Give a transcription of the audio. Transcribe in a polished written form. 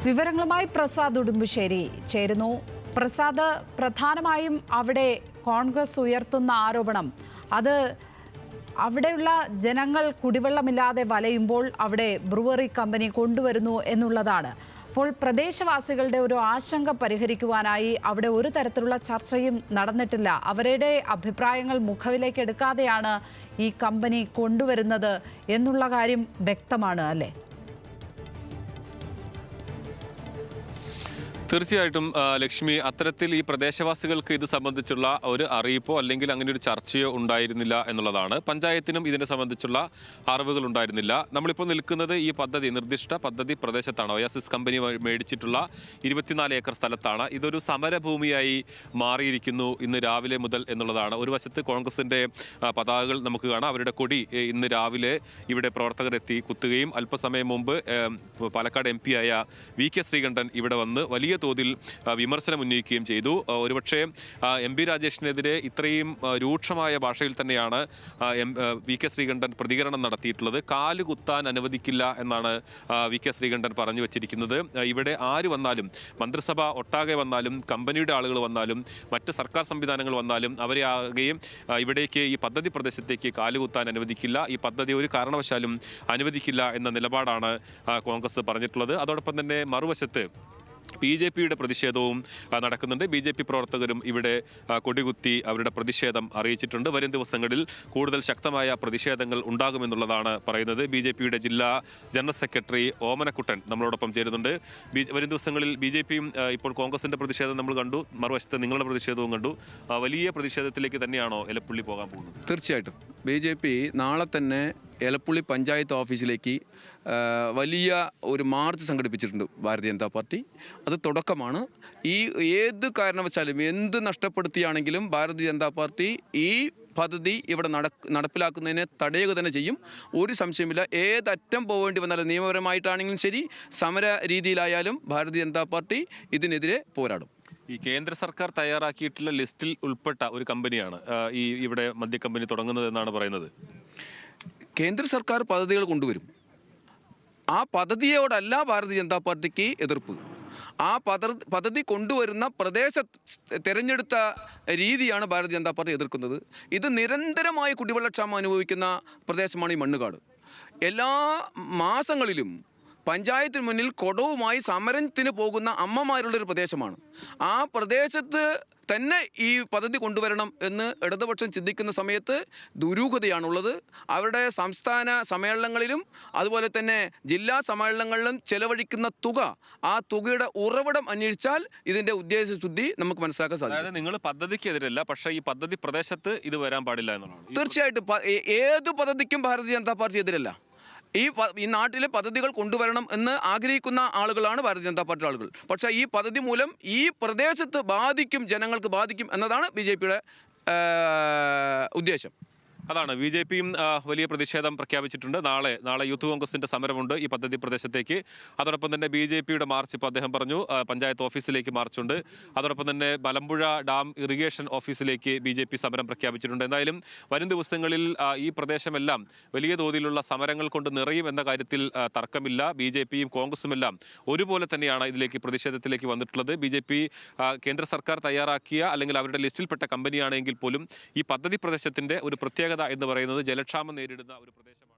വിവരങ്ങളുമായി പ്രസാദ് ഉടുമ്പശ്ശേരി ചേരുന്നു. പ്രസാദ്, പ്രധാനമായും അവിടെ കോൺഗ്രസ് ഉയർത്തുന്ന ആരോപണം അത് അവിടെയുള്ള ജനങ്ങൾ കുടിവെള്ളമില്ലാതെ വലയുമ്പോൾ അവിടെ ബ്രൂവറി കമ്പനി കൊണ്ടുവരുന്നു എന്നുള്ളതാണ്. അപ്പോൾ പ്രദേശവാസികളുടെ ഒരു ആശങ്ക പരിഹരിക്കുവാനായി അവിടെ ഒരു തരത്തിലുള്ള ചർച്ചയും നടന്നിട്ടില്ല. അവരുടെ അഭിപ്രായങ്ങൾ മുഖവിലേക്ക് എടുക്കാതെയാണ് ഈ കമ്പനി കൊണ്ടുവരുന്നത് എന്നുള്ള കാര്യം വ്യക്തമാണ്, അല്ലേ? തീർച്ചയായിട്ടും ലക്ഷ്മി, അത്തരത്തിൽ ഈ പ്രദേശവാസികൾക്ക് ഇത് സംബന്ധിച്ചുള്ള ഒരു അറിയിപ്പോ അല്ലെങ്കിൽ അങ്ങനെ ഒരു ചർച്ചയോ ഉണ്ടായിരുന്നില്ല എന്നുള്ളതാണ്. പഞ്ചായത്തിനും ഇതിനെ സംബന്ധിച്ചുള്ള അറിവുകൾ ഉണ്ടായിരുന്നില്ല. നമ്മളിപ്പോൾ നിൽക്കുന്നത് ഈ നിർദ്ദിഷ്ട പദ്ധതി പ്രദേശത്താണ്. ഒയാസിസ് കമ്പനി മേടിച്ചിട്ടുള്ള 24 ഏക്കർ സ്ഥലത്താണ്. ഇതൊരു സമരഭൂമിയായി മാറിയിരിക്കുന്നു ഇന്ന് രാവിലെ മുതൽ എന്നുള്ളതാണ്. ഒരു വശത്ത് കോൺഗ്രസിന്റെ പതാകകൾ നമുക്ക് കാണാം. അവരുടെ കൊടി ഇന്ന് രാവിലെ ഇവിടെ പ്രവർത്തകരെത്തി കുത്തുകയും അല്പസമയം മുമ്പ് പാലക്കാട് MP ആയ VK ശ്രീകണ്ഠൻ ഇവിടെ വന്ന് വലിയ തോതിൽ വിമർശനം ഉന്നയിക്കുകയും ചെയ്തു. ഒരുപക്ഷെ MP രാജേഷിനെതിരെ ഇത്രയും രൂക്ഷമായ ഭാഷയിൽ തന്നെയാണ് VK ശ്രീകണ്ഠൻ പ്രതികരണം നടത്തിയിട്ടുള്ളത്. കാല് കുത്താൻ അനുവദിക്കില്ല എന്നാണ് VK ശ്രീകണ്ഠൻ പറഞ്ഞു വെച്ചിരിക്കുന്നത്. ഇവിടെ ആര് വന്നാലും, മന്ത്രിസഭ ഒട്ടാകെ വന്നാലും, കമ്പനിയുടെ ആളുകൾ വന്നാലും, മറ്റ് സർക്കാർ സംവിധാനങ്ങൾ വന്നാലും അവരെ ആകെയും ഇവിടേക്ക് ഈ പദ്ധതി പ്രദേശത്തേക്ക് കാലുകുത്താൻ അനുവദിക്കില്ല. ഈ പദ്ധതി ഒരു കാരണവശാലും അനുവദിക്കില്ല എന്ന നിലപാടാണ് കോൺഗ്രസ് പറഞ്ഞിട്ടുള്ളത്. അതോടൊപ്പം തന്നെ മറുവശത്ത് BJPയുടെ പ്രതിഷേധവും നടക്കുന്നുണ്ട്. BJP പ്രവർത്തകരും ഇവിടെ കൊടികുത്തി അവരുടെ പ്രതിഷേധം അറിയിച്ചിട്ടുണ്ട്. വരും ദിവസങ്ങളിൽ കൂടുതൽ ശക്തമായ പ്രതിഷേധങ്ങൾ ഉണ്ടാകുമെന്നുള്ളതാണ് പറയുന്നത്. BJPയുടെ ജില്ലാ ജനറൽ സെക്രട്ടറി ഓമനക്കുട്ടൻ നമ്മളോടൊപ്പം ചേരുന്നുണ്ട്. വരും ദിവസങ്ങളിൽ BJPയും ഇപ്പോൾ കോൺഗ്രസിന്റെ പ്രതിഷേധം നമ്മൾ കണ്ടു, മറുവശത്ത് നിങ്ങളുടെ പ്രതിഷേധവും കണ്ടു. വലിയ പ്രതിഷേധത്തിലേക്ക് തന്നെയാണോ എലപ്പുള്ളി പോകാൻ പോകുന്നത്? തീർച്ചയായിട്ടും BJP നാളെ തന്നെ എലപ്പുള്ളി പഞ്ചായത്ത് ഓഫീസിലേക്ക് വലിയ ഒരു മാർച്ച് സംഘടിപ്പിച്ചിട്ടുണ്ട് ഭാരതീയ ജനതാ പാർട്ടി. അത് തുടക്കമാണ്. ഈ ഏത് കാരണവശാലും എന്ത് നഷ്ടപ്പെടുത്തിയാണെങ്കിലും ഭാരതീയ ജനതാ പാർട്ടി ഈ പദ്ധതി ഇവിടെ നടപ്പിലാക്കുന്നതിനെ തടയുക തന്നെ ചെയ്യും. ഒരു സംശയമില്ല. ഏതറ്റം പോവേണ്ടി വന്നാലും, നിയമപരമായിട്ടാണെങ്കിലും ശരി, സമര രീതിയിലായാലും ഭാരതീയ ജനതാ പാർട്ടി ഇതിനെതിരെ പോരാടും. ഈ കേന്ദ്ര സർക്കാർ തയ്യാറാക്കിയിട്ടുള്ള ലിസ്റ്റിൽ ഉൾപ്പെട്ട ഒരു കമ്പനിയാണ് ഇവിടെ മദ്യ കമ്പനി തുടങ്ങുന്നത് എന്നാണ് പറയുന്നത്. കേന്ദ്ര സർക്കാർ പദ്ധതികൾ കൊണ്ടുവരും. ആ പദ്ധതിയോടല്ല ഭാരതീയ ജനതാ പാർട്ടിക്ക് എതിർപ്പ്. ആ പദ്ധതി കൊണ്ടുവരുന്ന തിരഞ്ഞെടുത്ത രീതിയാണ് ഭാരതീയ ജനതാ പാർട്ടി എതിർക്കുന്നത്. ഇത് നിരന്തരമായ കുടിവെള്ളക്ഷാമം അനുഭവിക്കുന്ന പ്രദേശമാണ് ഈ മണ്ണുകാട്. എല്ലാ മാസങ്ങളിലും പഞ്ചായത്തിന് മുന്നിൽ കൊടവുമായി സമരത്തിന് പോകുന്ന അമ്മമാരുള്ളൊരു പ്രദേശമാണ്. ആ പ്രദേശത്ത് തന്നെ ഈ പദ്ധതി കൊണ്ടുവരണം എന്ന് ഇടതുപക്ഷം ചിന്തിക്കുന്ന സമയത്ത് ദുരൂഹതയാണുള്ളത്. അവരുടെ സംസ്ഥാന സമ്മേളനങ്ങളിലും അതുപോലെ തന്നെ ജില്ലാ സമ്മേളനങ്ങളിലും ചെലവഴിക്കുന്ന തുക, ആ തുകയുടെ ഉറവിടം അന്വേഷിച്ചാൽ ഇതിൻ്റെ ഉദ്ദേശശുദ്ധി നമുക്ക് മനസ്സിലാക്കാൻ സാധിക്കും. അതായത് നിങ്ങൾ പദ്ധതിക്കെതിരല്ല, പക്ഷേ ഈ പദ്ധതി പ്രദേശത്ത് ഇത് വരാൻ പാടില്ല എന്നുള്ളതാണ്. തീർച്ചയായിട്ടും ഏത് പദ്ധതിക്കും ഭാരതീയ ജനതാ പാർട്ടി എതിരല്ല. ഈ നാട്ടിലെ പദ്ധതികൾ കൊണ്ടുവരണം എന്ന് ആഗ്രഹിക്കുന്ന ആളുകളാണ് ഭാരതീയ ജനതാ പാർട്ടി ആളുകൾ. പക്ഷേ ഈ പദ്ധതി മൂലം ഈ പ്രദേശത്ത് ജനങ്ങൾക്ക് ബാധിക്കും എന്നതാണ് BJPയുടെ ഉദ്ദേശം. അതാണ്. BJPയും വലിയ പ്രതിഷേധം പ്രഖ്യാപിച്ചിട്ടുണ്ട്. നാളെ യൂത്ത് കോൺഗ്രസിന്റെ സമരമുണ്ട് ഈ പദ്ധതി പ്രദേശത്തേക്ക്. അതോടൊപ്പം തന്നെ BJPയുടെ മാർച്ച്, ഇപ്പോൾ അദ്ദേഹം പറഞ്ഞു, പഞ്ചായത്ത് ഓഫീസിലേക്ക് മാർച്ചുണ്ട്. അതോടൊപ്പം തന്നെ മലമ്പുഴ ഡാം ഇറിഗേഷൻ ഓഫീസിലേക്ക് BJP സമരം പ്രഖ്യാപിച്ചിട്ടുണ്ട്. എന്തായാലും വരും ദിവസങ്ങളിൽ ഈ പ്രദേശമെല്ലാം വലിയ തോതിലുള്ള സമരങ്ങൾ കൊണ്ട് നിറയും എന്ന കാര്യത്തിൽ തർക്കമില്ല. BJPയും കോൺഗ്രസുമെല്ലാം ഒരുപോലെ തന്നെയാണ് ഇതിലേക്ക് പ്രതിഷേധത്തിലേക്ക് വന്നിട്ടുള്ളത്. BJP കേന്ദ്ര സർക്കാർ തയ്യാറാക്കിയ അല്ലെങ്കിൽ അവരുടെ ലിസ്റ്റിൽപ്പെട്ട കമ്പനിയാണെങ്കിൽ പോലും ഈ പദ്ധതി പ്രദേശത്തിന്റെ ഒരു പ്രത്യേകത എന്ന് പറയുന്നത് ജലക്ഷാമം നേരിടുന്ന ഒരു പ്രദേശം.